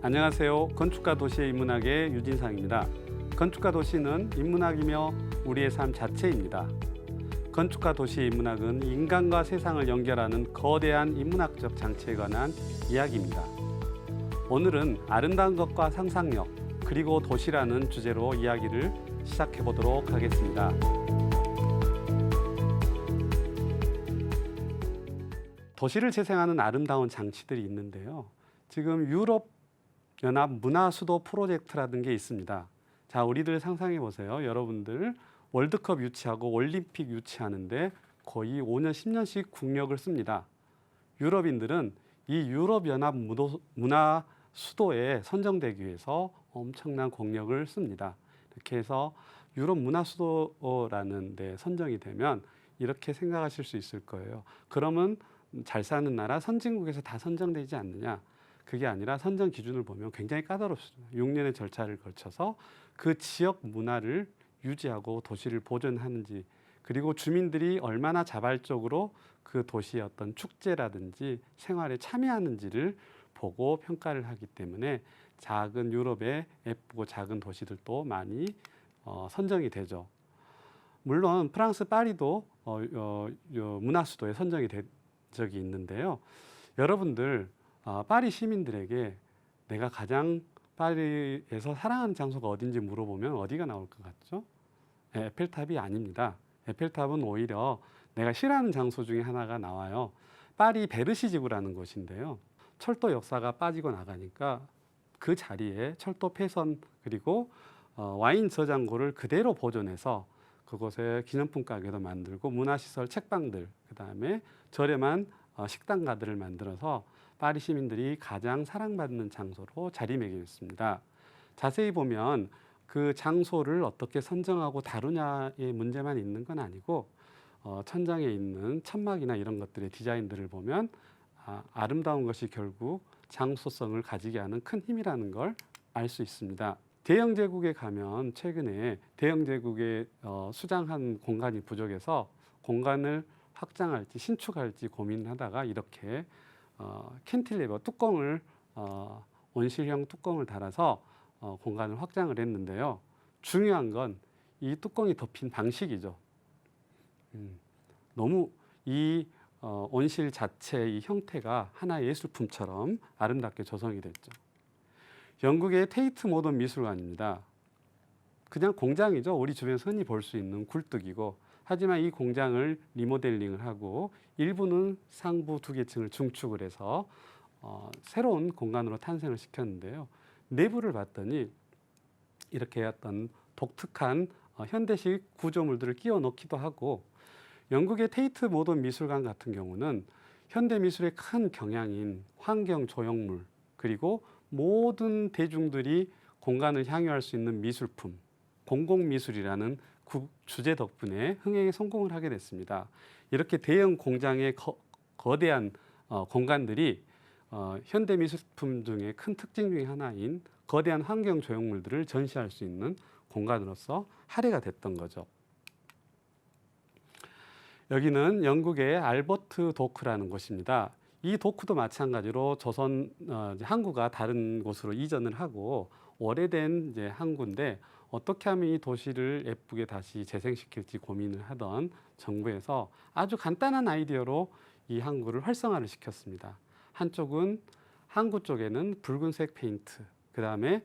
안녕하세요. 건축가 도시의 인문학의 유진상입니다. 건축가 도시는 인문학이며 우리의 삶 자체입니다. 건축가 도시의 인문학은 인간과 세상을 연결하는 거대한 인문학적 장치에 관한 이야기입니다. 오늘은 아름다운 것과 상상력, 그리고 도시라는 주제로 이야기를 시작해 보도록 하겠습니다. 도시를 재생하는 아름다운 장치들이 있는데요. 지금 유럽 연합 문화수도 프로젝트라는 게 있습니다. 자, 우리들 상상해 보세요. 여러분들 월드컵 유치하고 올림픽 유치하는데 거의 5년, 10년씩 국력을 씁니다. 유럽인들은 이 유럽 연합 문화 수도에 선정되기 위해서 엄청난 공력을 씁니다. 이렇게 해서 유럽 문화 수도라는 데 선정이 되면 이렇게 생각하실 수 있을 거예요. 그러면 잘 사는 나라 선진국에서 다 선정되지 않느냐? 그게 아니라 선정 기준을 보면 굉장히 까다롭습니다. 6년의 절차를 거쳐서 그 지역 문화를 유지하고 도시를 보존하는지, 그리고 주민들이 얼마나 자발적으로 그 도시의 어떤 축제라든지 생활에 참여하는지를 보고 평가를 하기 때문에 작은 유럽의 예쁘고 작은 도시들도 많이 선정이 되죠. 물론 프랑스 파리도 문화수도에 선정이 된 적이 있는데요. 여러분들 파리 시민들에게 내가 가장 파리에서 사랑하는 장소가 어딘지 물어보면 어디가 나올 것 같죠? 에펠탑이 아닙니다. 에펠탑은 오히려 내가 싫어하는 장소 중에 하나가 나와요. 파리 베르시 지구라는 곳인데요. 철도 역사가 빠지고 나가니까 그 자리에 철도 폐선 그리고 와인 저장고를 그대로 보존해서 그곳에 기념품 가게도 만들고 문화시설, 책방들, 그다음에 저렴한 식당가들을 만들어서 파리 시민들이 가장 사랑받는 장소로 자리매김했습니다. 자세히 보면 그 장소를 어떻게 선정하고 다루냐의 문제만 있는 건 아니고 천장에 있는 천막이나 이런 것들의 디자인들을 보면 아름다운 것이 결국 장소성을 가지게 하는 큰 힘이라는 걸 알 수 있습니다. 대영 제국에 가면 최근에 대영 제국의 수장한 공간이 부족해서 공간을 확장할지 신축할지 고민하다가 이렇게 캔틸레버 뚜껑을 온실형 뚜껑을 달아서 공간을 확장을 했는데요. 중요한 건 이 뚜껑이 덮인 방식이죠. 너무 이 온실 자체의 이 형태가 하나의 예술품처럼 아름답게 조성이 됐죠. 영국의 테이트 모던 미술관입니다. 그냥 공장이죠. 우리 주변에서 흔히 볼 수 있는 굴뚝이고, 하지만 이 공장을 리모델링을 하고 일부는 상부 2개층을 중축을 해서 새로운 공간으로 탄생을 시켰는데요. 내부를 봤더니 이렇게 어떤 독특한 현대식 구조물들을 끼워 넣기도 하고, 영국의 테이트 모던 미술관 같은 경우는 현대 미술의 큰 경향인 환경 조형물, 그리고 모든 대중들이 공간을 향유할 수 있는 미술품, 공공미술이라는 주제 덕분에 흥행에 성공을 하게 됐습니다. 이렇게 대형 공장의 거대한 공간들이 현대 미술품 중에 큰 특징 중에 하나인 거대한 환경 조형물들을 전시할 수 있는 공간으로서 할애가 됐던 거죠. 여기는 영국의 알버트 도크라는 곳입니다. 이 도크도 마찬가지로 항구가 다른 곳으로 이전을 하고 오래된 항구인데 어떻게 하면 이 도시를 예쁘게 다시 재생시킬지 고민을 하던 정부에서 아주 간단한 아이디어로 이 항구를 활성화를 시켰습니다. 한쪽은 항구 쪽에는 붉은색 페인트, 그 다음에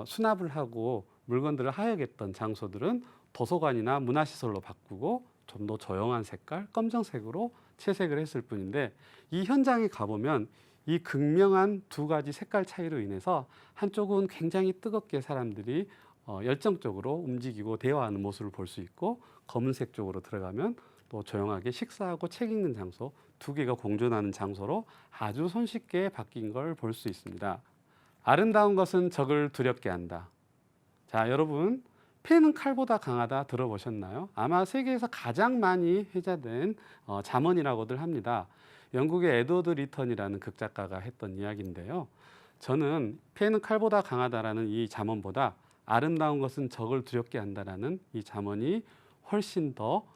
수납을 하고 물건들을 하역했던 장소들은 도서관이나 문화시설로 바꾸고 좀 더 조용한 색깔, 검정색으로 채색을 했을 뿐인데, 이 현장에 가보면 이 극명한 두 가지 색깔 차이로 인해서 한쪽은 굉장히 뜨겁게 사람들이 열정적으로 움직이고 대화하는 모습을 볼 수 있고, 검은색 쪽으로 들어가면 또 조용하게 식사하고 책 읽는 장소, 두 개가 공존하는 장소로 아주 손쉽게 바뀐 걸 볼 수 있습니다. 아름다운 것은 적을 두렵게 한다. 자, 여러분, 패는 칼보다 강하다 들어보셨나요? 아마 세계에서 가장 많이 회자된 잠언이라고들 합니다. 영국의 에드워드 리턴이라는 극작가가 했던 이야기인데요. 저는 패는 칼보다 강하다라는 이 잠언보다 아름다운 것은 적을 두렵게 한다라는 이 잠언이 훨씬 더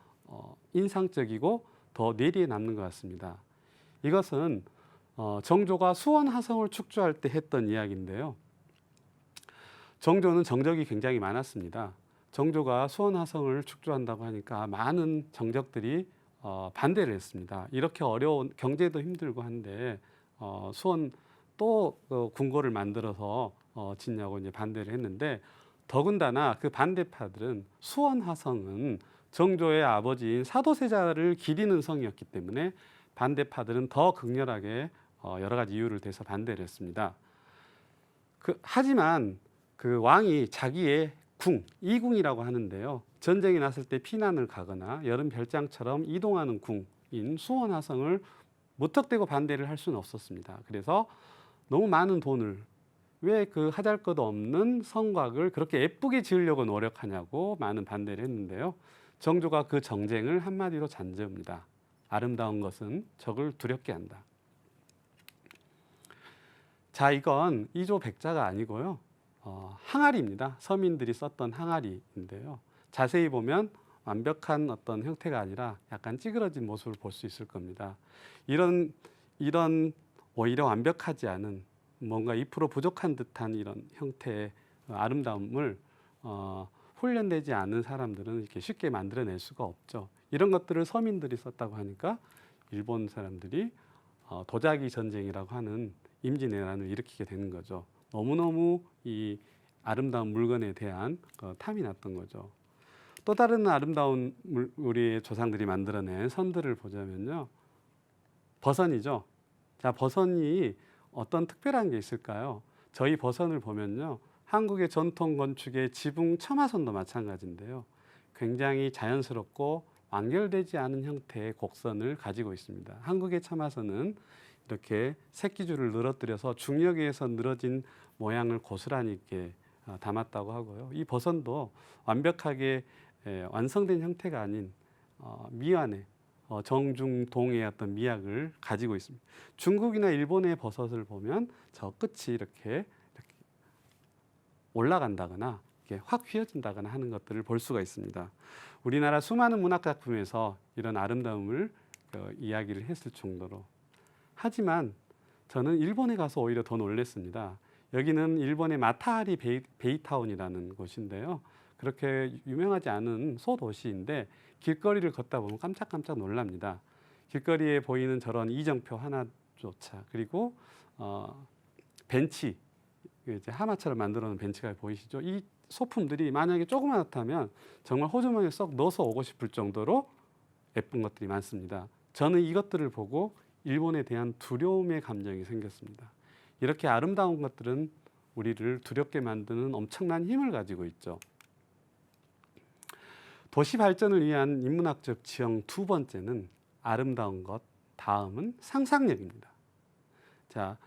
인상적이고 더 뇌리에 남는 것 같습니다. 이것은 정조가 수원화성을 축조할 때 했던 이야기인데요. 정조는 정적이 굉장히 많았습니다. 정조가 수원화성을 축조한다고 하니까 많은 정적들이 반대를 했습니다. 이렇게 어려운 경제도 힘들고 한데 수원 또 궁궐을 만들어서 짓냐고 이제 반대를 했는데 더군다나 그 반대파들은 수원화성은 정조의 아버지인 사도세자를 기리는 성이었기 때문에 반대파들은 더 극렬하게 여러 가지 이유를 대서 반대를 했습니다. 하지만 그 왕이 자기의 궁, 이궁이라고 하는데요. 전쟁이 났을 때 피난을 가거나 여름 별장처럼 이동하는 궁인 수원화성을 무턱대고 반대를 할 수는 없었습니다. 그래서 너무 많은 돈을 왜 그 하잘것없는 성곽을 그렇게 예쁘게 지으려고 노력하냐고 많은 반대를 했는데요. 정조가 그 정쟁을 한마디로 잔재웁니다. 아름다운 것은 적을 두렵게 한다. 자, 이건 이조백자가 아니고요. 항아리입니다. 서민들이 썼던 항아리인데요. 자세히 보면 완벽한 어떤 형태가 아니라 약간 찌그러진 모습을 볼 수 있을 겁니다. 이런 오히려 완벽하지 않은 뭔가 2% 부족한 듯한 이런 형태의 아름다움을 훈련되지 않은 사람들은 이렇게 쉽게 만들어낼 수가 없죠. 이런 것들을 서민들이 썼다고 하니까 일본 사람들이 도자기 전쟁이라고 하는 임진왜란을 일으키게 되는 거죠. 너무너무 이 아름다운 물건에 대한 탐이 났던 거죠. 또 다른 아름다운 우리 조상들이 만들어낸 선들을 보자면요. 버선이죠. 자, 버선이 어떤 특별한 게 있을까요? 저희 버선을 보면요. 한국의 전통 건축의 지붕 처마선도 마찬가지인데요. 굉장히 자연스럽고 완결되지 않은 형태의 곡선을 가지고 있습니다. 한국의 처마선은 이렇게 새끼줄을 늘어뜨려서 중력에 의해서 늘어진 모양을 고스란히 이렇게 담았다고 하고요. 이 버선도 완벽하게 완성된 형태가 아닌 미완의 정중동의 어떤 미학을 가지고 있습니다. 중국이나 일본의 버섯을 보면 저 끝이 이렇게 올라간다거나 이렇게 확 휘어진다거나 하는 것들을 볼 수가 있습니다. 우리나라 수많은 문학 작품에서 이런 아름다움을 이야기를 했을 정도로. 하지만 저는 일본에 가서 오히려 더 놀랐습니다. 여기는 일본의 마타하리 베이타운이라는 곳인데요. 그렇게 유명하지 않은 소도시인데 길거리를 걷다 보면 깜짝깜짝 놀랍니다. 길거리에 보이는 저런 이정표 하나조차 그리고 벤치, 이제 하마처럼 만들어 놓은 벤치가 보이시죠? 이 소품들이 만약에 조그맣다면 정말 호주머니에 쏙 넣어서 오고 싶을 정도로 예쁜 것들이 많습니다. 저는 이것들을 보고 일본에 대한 두려움의 감정이 생겼습니다. 이렇게 아름다운 것들은 우리를 두렵게 만드는 엄청난 힘을 가지고 있죠. 도시 발전을 위한 인문학적 지형 두 번째는 아름다운 것, 다음은 상상력입니다. 자,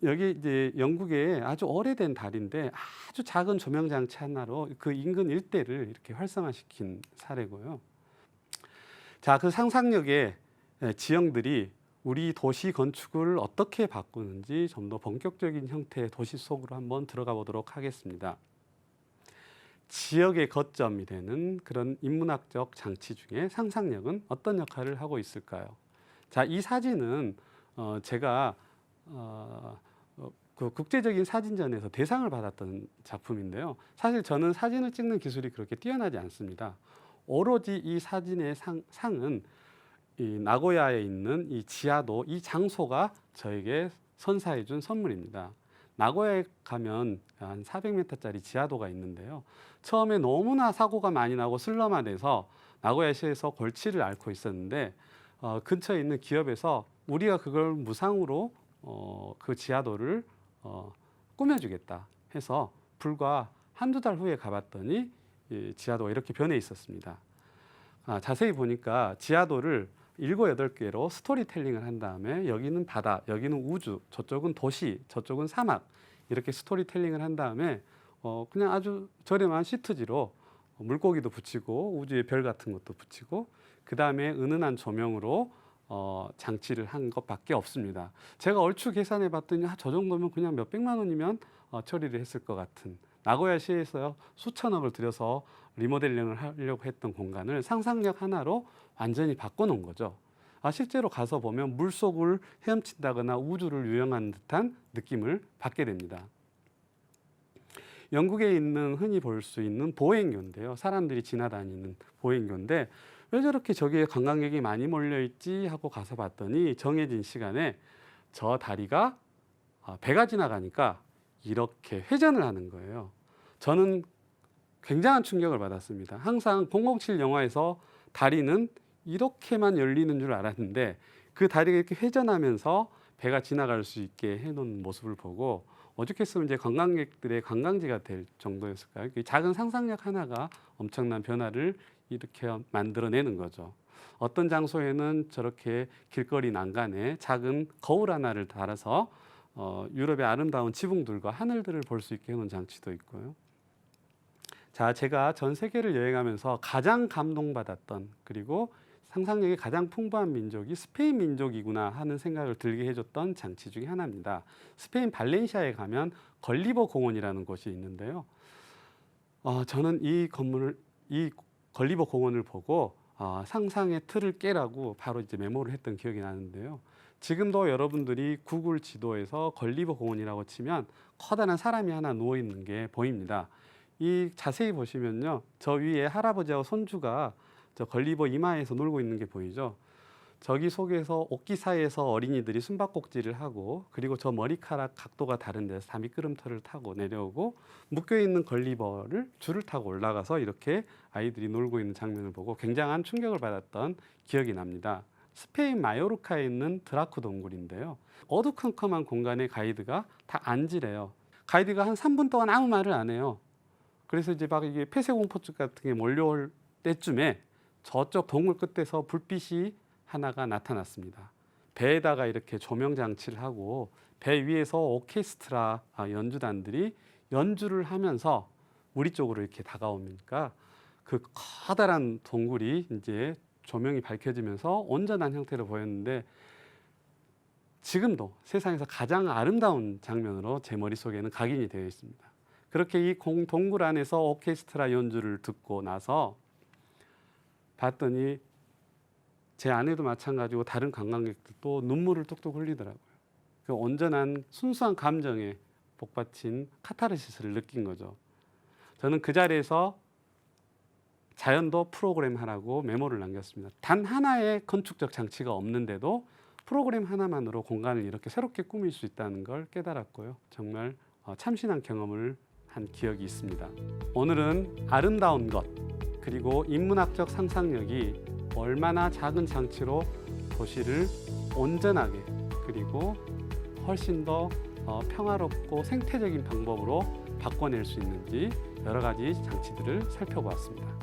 여기 이제 영국의 아주 오래된 달인데 아주 작은 조명 장치 하나로 그 인근 일대를 이렇게 활성화시킨 사례고요. 자, 그 상상력의 지형들이 우리 도시 건축을 어떻게 바꾸는지 좀 더 본격적인 형태의 도시 속으로 한번 들어가 보도록 하겠습니다. 지역의 거점이 되는 그런 인문학적 장치 중에 상상력은 어떤 역할을 하고 있을까요? 자, 이 사진은 제가 그 국제적인 사진전에서 대상을 받았던 작품인데요. 사실 저는 사진을 찍는 기술이 그렇게 뛰어나지 않습니다. 오로지 이 사진의 상은 이 나고야에 있는 이 지하도, 이 장소가 저에게 선사해 준 선물입니다. 나고야에 가면 한 400m짜리 지하도가 있는데요. 처음에 너무나 사고가 많이 나고 슬럼화돼서 나고야시에서 골치를 앓고 있었는데 근처에 있는 기업에서 우리가 그걸 무상으로 그 지하도를 꾸며주겠다 해서 불과 한두 달 후에 가봤더니 이 지하도가 이렇게 변해 있었습니다. 자세히 보니까 지하도를 7, 8개로 스토리텔링을 한 다음에 여기는 바다, 여기는 우주, 저쪽은 도시, 저쪽은 사막 이렇게 스토리텔링을 한 다음에 그냥 아주 저렴한 시트지로 물고기도 붙이고 우주의 별 같은 것도 붙이고 그 다음에 은은한 조명으로 장치를 한 것밖에 없습니다. 제가 얼추 계산해 봤더니 저 정도면 그냥 몇백만 원이면 처리를 했을 것 같은 나고야시에서 수천억을 들여서 리모델링을 하려고 했던 공간을 상상력 하나로 완전히 바꿔놓은 거죠. 실제로 가서 보면 물속을 헤엄친다거나 우주를 유영하는 듯한 느낌을 받게 됩니다. 영국에 있는 흔히 볼 수 있는 보행교인데요. 사람들이 지나다니는 보행교인데 왜 저렇게 저기에 관광객이 많이 몰려있지 하고 가서 봤더니 정해진 시간에 저 다리가 배가 지나가니까 이렇게 회전을 하는 거예요. 저는 굉장한 충격을 받았습니다. 항상 007 영화에서 다리는 이렇게만 열리는 줄 알았는데 그 다리가 이렇게 회전하면서 배가 지나갈 수 있게 해놓은 모습을 보고 오죽했으면 이제 관광객들의 관광지가 될 정도였을까요? 작은 상상력 하나가 엄청난 변화를 이렇게 만들어내는 거죠. 어떤 장소에는 저렇게 길거리 난간에 작은 거울 하나를 달아서 유럽의 아름다운 지붕들과 하늘들을 볼 수 있게 해놓은 장치도 있고요. 자, 제가 전 세계를 여행하면서 가장 감동받았던 그리고 상상력이 가장 풍부한 민족이 스페인 민족이구나 하는 생각을 들게 해줬던 장치 중에 하나입니다. 스페인 발렌시아에 가면 걸리버 공원이라는 곳이 있는데요. 저는 이 걸리버 공원을 보고 상상의 틀을 깨라고 바로 이제 메모를 했던 기억이 나는데요. 지금도 여러분들이 구글 지도에서 걸리버 공원이라고 치면 커다란 사람이 하나 누워 있는 게 보입니다. 이 자세히 보시면요, 저 위에 할아버지하고 손주가 저 걸리버 이마에서 놀고 있는 게 보이죠. 저기 속에서 옥기 사이에서 어린이들이 숨바꼭질을 하고, 그리고 저 머리카락 각도가 다른 데서 다미끄럼틀을 타고 내려오고, 묶여있는 걸리버를 줄을 타고 올라가서 이렇게 아이들이 놀고 있는 장면을 보고 굉장한 충격을 받았던 기억이 납니다. 스페인 마요르카에 있는 드라쿠 동굴인데요. 어두컴컴한 공간에 가이드가 다 앉으래요. 가이드가 한 3분 동안 아무 말을 안 해요. 그래서 이제 막 이게 폐쇄공포증 같은 게 몰려올 때쯤에 저쪽 동굴 끝에서 불빛이 하나가 나타났습니다. 배에다가 이렇게 조명 장치를 하고 배 위에서 오케스트라 연주단들이 연주를 하면서 우리 쪽으로 이렇게 다가오니까 그 커다란 동굴이 이제 조명이 밝혀지면서 온전한 형태로 보였는데 지금도 세상에서 가장 아름다운 장면으로 제 머릿속에는 각인이 되어 있습니다. 그렇게 이 동굴 안에서 오케스트라 연주를 듣고 나서 봤더니 제 아내도 마찬가지고 다른 관광객들도 눈물을 뚝뚝 흘리더라고요. 그 온전한 순수한 감정에 복받친 카타르시스를 느낀 거죠. 저는 그 자리에서 자연도 프로그램 하라고 메모를 남겼습니다. 단 하나의 건축적 장치가 없는데도 프로그램 하나만으로 공간을 이렇게 새롭게 꾸밀 수 있다는 걸 깨달았고요. 정말 참신한 경험을 한 기억이 있습니다. 오늘은 아름다운 것 그리고 인문학적 상상력이 얼마나 작은 장치로 도시를 온전하게 그리고 훨씬 더 평화롭고 생태적인 방법으로 바꿔낼 수 있는지 여러 가지 장치들을 살펴보았습니다.